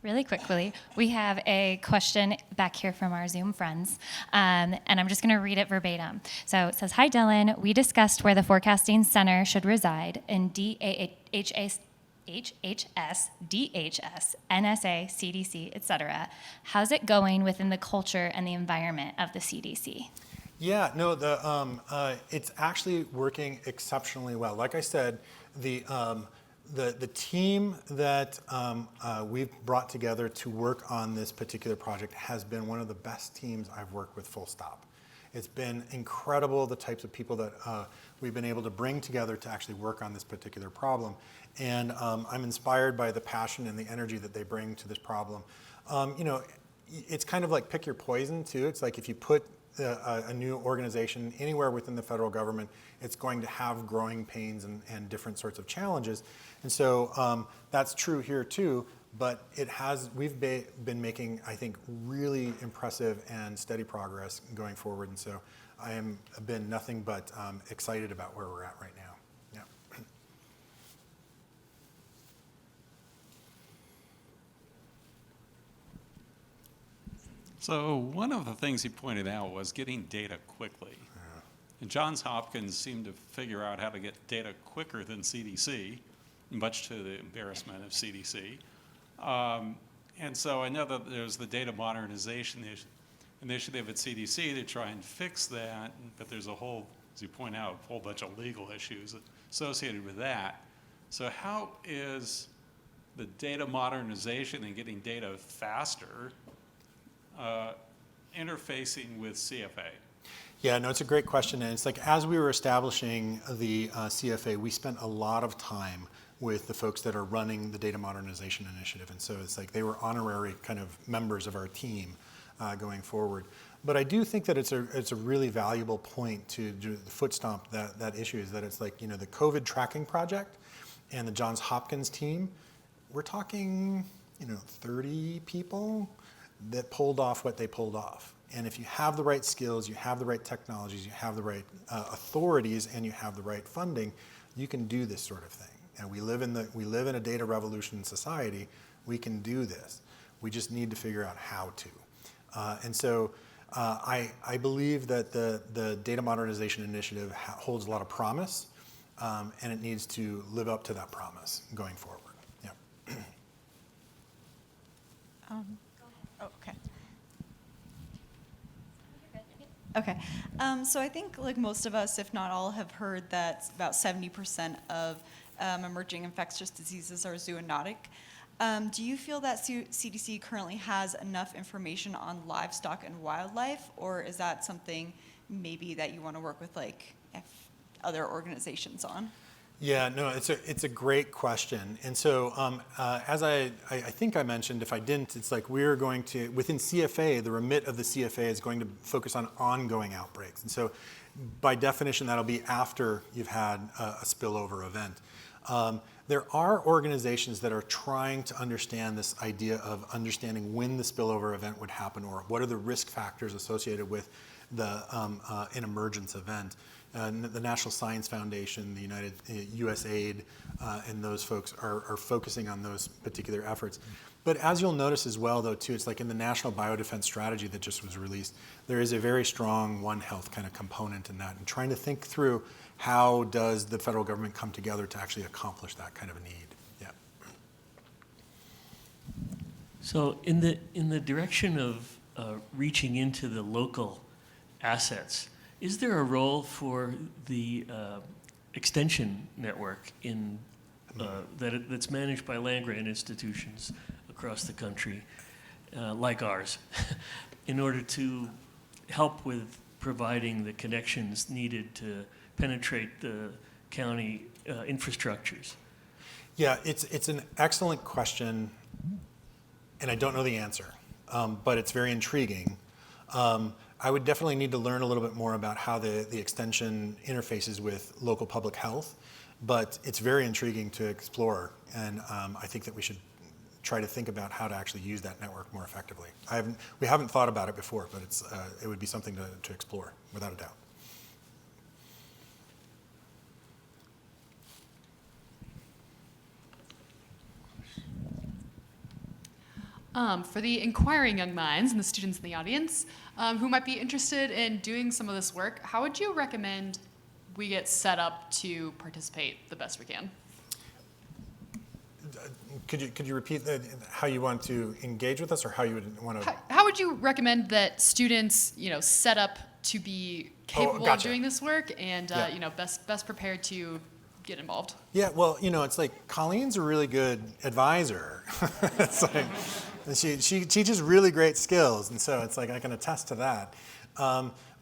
really quickly, we have a question back here from our Zoom friends, and I'm just going to read it verbatim. So it says, "Hi Dylan, we discussed where the forecasting center should reside in HHS, DHS, NSA, CDC, etc. How's it going within the culture and the environment of the CDC?" Yeah, no, it's actually working exceptionally well. Like I said, the team that we've brought together to work on this particular project has been one of the best teams I've worked with, full stop. It's been incredible, the types of people that we've been able to bring together to actually work on this particular problem. And I'm inspired by the passion and the energy that they bring to this problem. It's kind of like pick your poison too. It's like if you put a new organization anywhere within the federal government, it's going to have growing pains and different sorts of challenges. And so that's true here too, but we've been making, I think, really impressive and steady progress going forward. And so I've been nothing but excited about where we're at right now. Yeah. So one of the things he pointed out was getting data quickly. And Johns Hopkins seemed to figure out how to get data quicker than CDC, much to the embarrassment of CDC. And so I know that there's the data modernization initiative at CDC to try and fix that, but there's a whole, as you point out, a whole bunch of legal issues associated with that. So how is the data modernization and getting data faster interfacing with CFA? Yeah, no, it's a great question. And it's like, as we were establishing the CFA, we spent a lot of time with the folks that are running the data modernization initiative. And so it's like they were honorary kind of members of our team going forward. But I do think that it's a really valuable point to do the foot stomp that issue, is that it's like, the COVID tracking project and the Johns Hopkins team, we're talking, 30 people that pulled off what they pulled off. And if you have the right skills, you have the right technologies, you have the right authorities, and you have the right funding, you can do this sort of thing. And we live in a data revolution society. We can do this. We just need to figure out how to. And so I believe that the data modernization initiative holds a lot of promise, and it needs to live up to that promise going forward. Yeah. Okay. Okay. So I think like most of us, if not all, have heard that about 70% of emerging infectious diseases are zoonotic. Do you feel that CDC currently has enough information on livestock and wildlife, or is that something maybe that you want to work with other organizations on? Yeah, no, it's a great question. And so as I think I mentioned, if I didn't, it's like we're going to, within CFA, the remit of the CFA is going to focus on ongoing outbreaks. And so by definition, that'll be after you've had a spillover event. There are organizations that are trying to understand this idea of understanding when the spillover event would happen, or what are the risk factors associated with an emergence event. The National Science Foundation, the USAID, and those folks are focusing on those particular efforts. But as you'll notice as well, though, too, it's like in the National Biodefense Strategy that just was released, there is a very strong One Health kind of component in that, and trying to think through how does the federal government come together to actually accomplish that kind of a need. Yeah. So in the direction of reaching into the local assets, is there a role for the extension network that's managed by land-grant institutions across the country, like ours, in order to help with providing the connections needed to penetrate the county infrastructures? Yeah, it's an excellent question. and I don't know the answer, but it's very intriguing. I would definitely need to learn a little bit more about how the extension interfaces with local public health, but it's very intriguing to explore, and I think that we should try to think about how to actually use that network more effectively. We haven't thought about it before, but it would be something to explore, without a doubt. For the inquiring young minds and the students in the audience who might be interested in doing some of this work, how would you recommend we get set up to participate the best we can? Could you repeat how you want to engage with us, or how you would want to? How would you recommend that students, set up to be capable of doing this work and, Yeah. best prepared to get involved? Yeah, well, it's like Colleen's a really good advisor. It's like she teaches really great skills, and so it's like I can attest to that.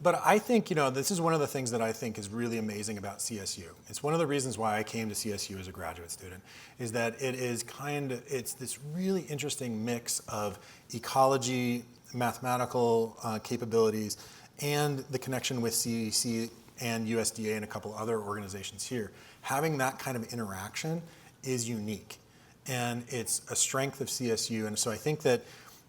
But I think, this is one of the things that I think is really amazing about CSU. It's one of the reasons why I came to CSU as a graduate student, is that it's this really interesting mix of ecology, mathematical capabilities, and the connection with CDC and USDA and a couple other organizations here. Having that kind of interaction is unique, and it's a strength of CSU. And so I think that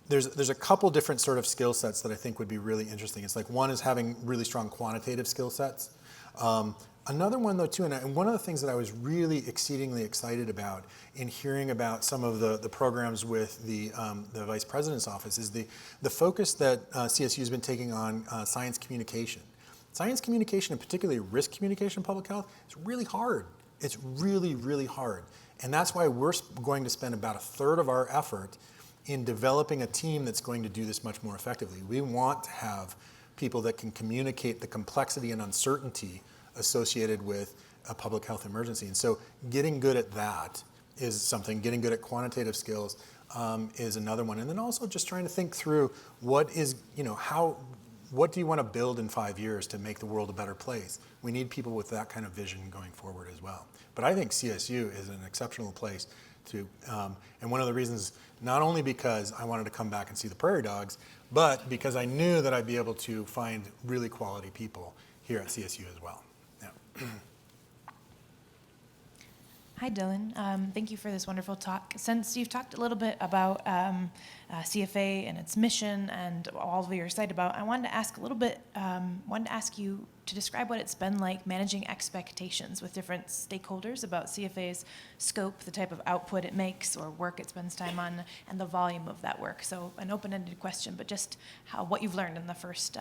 there's a couple different sort of skill sets that I think would be really interesting. It's like one is having really strong quantitative skill sets. Another one though too, and one of the things that I was really exceedingly excited about in hearing about some of the programs with the Vice President's office is the focus that CSU has been taking on science communication. Science communication, and particularly risk communication in public health, is really hard. It's really, really hard. And that's why we're going to spend about a third of our effort in developing a team that's going to do this much more effectively. We want to have people that can communicate the complexity and uncertainty associated with a public health emergency. And so getting good at that is something. Getting good at quantitative skills is another one. And then also just trying to think through what do you want to build in 5 years to make the world a better place? We need people with that kind of vision going forward as well. But I think CSU is an exceptional place to, and one of the reasons, not only because I wanted to come back and see the prairie dogs, but because I knew that I'd be able to find really quality people here at CSU as well. Yeah. Hi, Dylan. Thank you for this wonderful talk. Since you've talked a little bit about CFA and its mission and all that you're excited about, I wanted to ask you to describe what it's been like managing expectations with different stakeholders about CFA's scope, the type of output it makes or work it spends time on, and the volume of that work. So an open-ended question, but just what you've learned in the first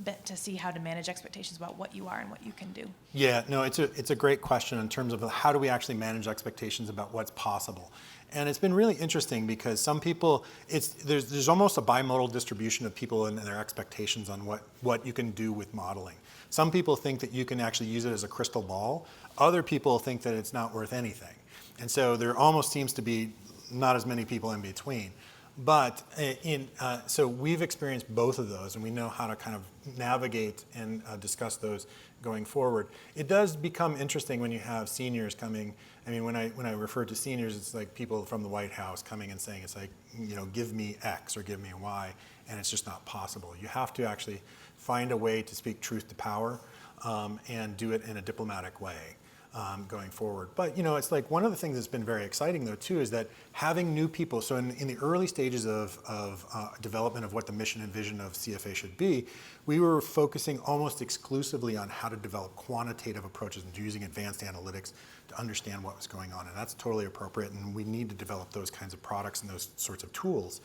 bit to see how to manage expectations about what you are and what you can do. Yeah, no, it's a great question in terms of how do we actually manage expectations about what's possible. And it's been really interesting because some people, there's almost a bimodal distribution of people and their expectations on what you can do with modeling. Some people think that you can actually use it as a crystal ball. Other people think that it's not worth anything. And so there almost seems to be not as many people in between. But so we've experienced both of those, and we know how to kind of navigate and discuss those going forward. It does become interesting when you have seniors coming. I mean, when I refer to seniors, it's like people from the White House coming and saying, it's like, give me X or give me Y, and it's just not possible. You have to actually find a way to speak truth to power and do it in a diplomatic way. Going forward. But it's like one of the things that's been very exciting though too is that having new people, so in the early stages of development of what the mission and vision of CFA should be, we were focusing almost exclusively on how to develop quantitative approaches and using advanced analytics to understand what was going on, and that's totally appropriate, and we need to develop those kinds of products and those sorts of tools.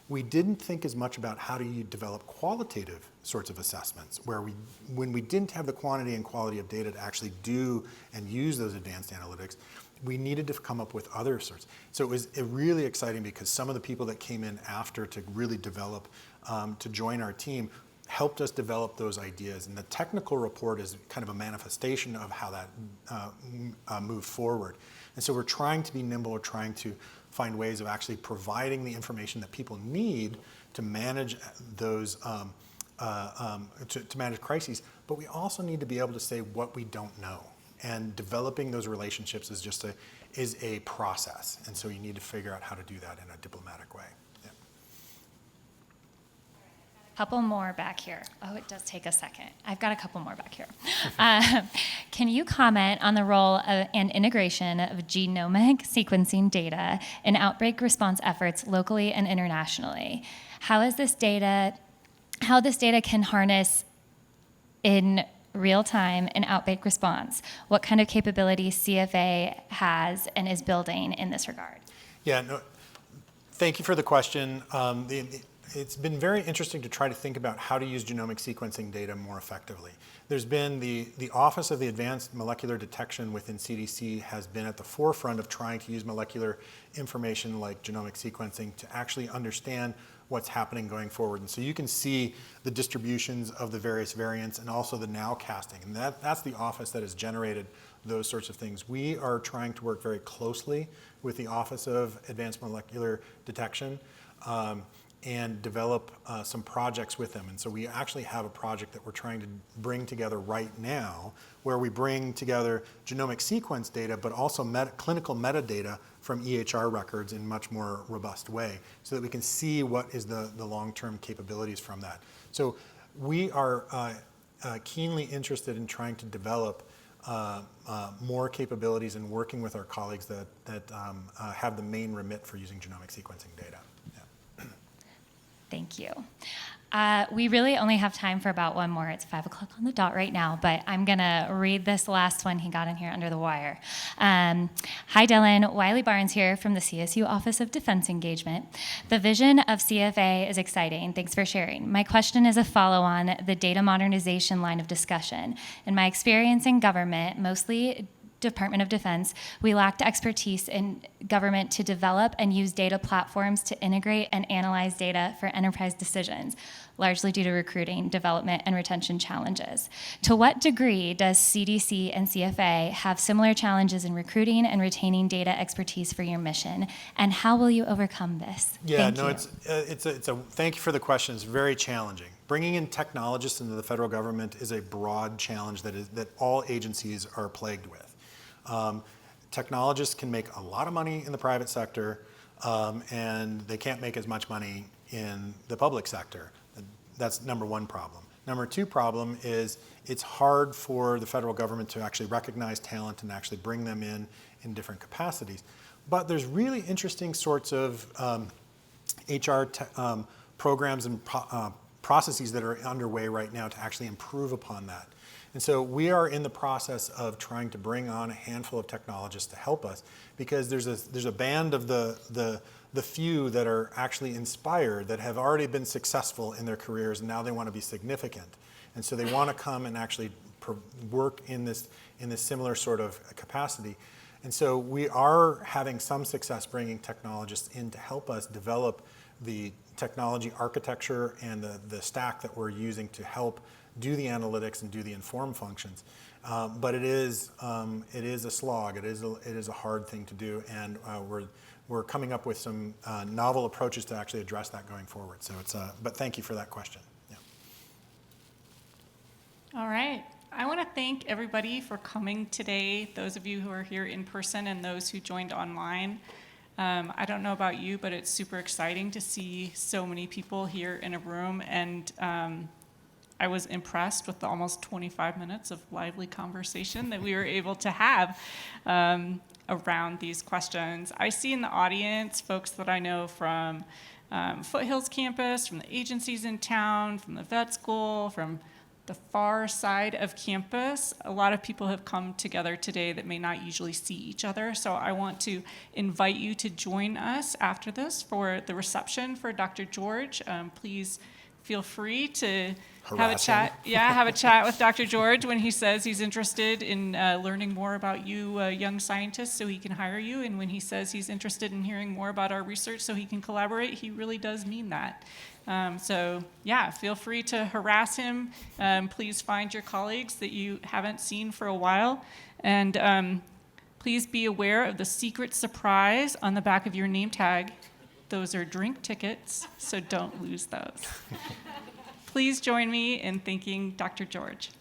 We didn't think as much about how do you develop qualitative sorts of assessments, when we didn't have the quantity and quality of data to actually do and use those advanced analytics, we needed to come up with other sorts. So it was really exciting because some of the people that came in after to really develop, to join our team, helped us develop those ideas. And the technical report is kind of a manifestation of how that moved forward. And so we're trying to be nimble, we're trying to find ways of actually providing the information that people need to manage those, to manage crises, but we also need to be able to say what we don't know. And developing those relationships is a process, and so you need to figure out how to do that in a diplomatic way. Yeah. Couple more back here. Oh, it does take a second. I've got a couple more back here. Can you comment on the role and integration of genomic sequencing data in outbreak response efforts locally and internationally? How this data can harness in real time in outbreak response? What kind of capabilities CFA has and is building in this regard? Yeah, no, thank you for the question. It's been very interesting to try to think about how to use genomic sequencing data more effectively. There's been the Office of the Advanced Molecular Detection within CDC has been at the forefront of trying to use molecular information like genomic sequencing to actually understand what's happening going forward. And so you can see the distributions of the various variants and also the nowcasting. And that's the office that has generated those sorts of things. We are trying to work very closely with the Office of Advanced Molecular Detection and develop some projects with them. And so we actually have a project that we're trying to bring together right now where we bring together genomic sequence data, but also clinical metadata from EHR records in a much more robust way so that we can see what is the long-term capabilities from that. So we are keenly interested in trying to develop more capabilities and working with our colleagues that have the main remit for using genomic sequencing data. Thank you. We really only have time for about one more. It's 5 o'clock on the dot right now, but I'm going to read this last one he got in here under the wire. Hi, Dylan. Wiley Barnes here from the CSU Office of Defense Engagement. The vision of CFA is exciting. Thanks for sharing. My question is a follow-on the data modernization line of discussion. In my experience in government, mostly Department of Defense, we lacked expertise in government to develop and use data platforms to integrate and analyze data for enterprise decisions, largely due to recruiting, development, and retention challenges. To what degree does CDC and CFA have similar challenges in recruiting and retaining data expertise for your mission, and how will you overcome this? Yeah, Thank you. Thank you for the question. It's very challenging. Bringing in technologists into the federal government is a broad challenge that all agencies are plagued with. Technologists can make a lot of money in the private sector, and they can't make as much money in the public sector. That's number one problem. Number two problem is it's hard for the federal government to actually recognize talent and actually bring them in different capacities. But there's really interesting sorts of HR programs and processes that are underway right now to actually improve upon that. And so we are in the process of trying to bring on a handful of technologists to help us because there's a band of the few that are actually inspired, that have already been successful in their careers, and now they want to be significant. And so they want to come and actually work in this similar sort of capacity. And so we are having some success bringing technologists in to help us develop the technology architecture and the stack that we're using to help do the analytics and do the inform functions. But it is a slog. It is a hard thing to do, and we're coming up with some novel approaches to actually address that going forward. So but thank you for that question. Yeah. All right. I want to thank everybody for coming today, those of you who are here in person and those who joined online. I don't know about you, but it's super exciting to see so many people here in a room, and I was impressed with the almost 25 minutes of lively conversation that we were able to have around these questions. I see in the audience folks that I know from Foothills campus, from the agencies in town, from the vet school, from the far side of campus. A lot of people have come together today that may not usually see each other. So I want to invite you to join us after this for the reception for Dr. George. Please feel free to have a chat. Yeah, have a chat with Dr. George when he says he's interested in learning more about you young scientists so he can hire you. And when he says he's interested in hearing more about our research so he can collaborate, he really does mean that. So yeah, feel free to harass him. Please find your colleagues that you haven't seen for a while. And please be aware of the secret surprise on the back of your name tag. Those are drink tickets, so don't lose those. Please join me in thanking Dr. George.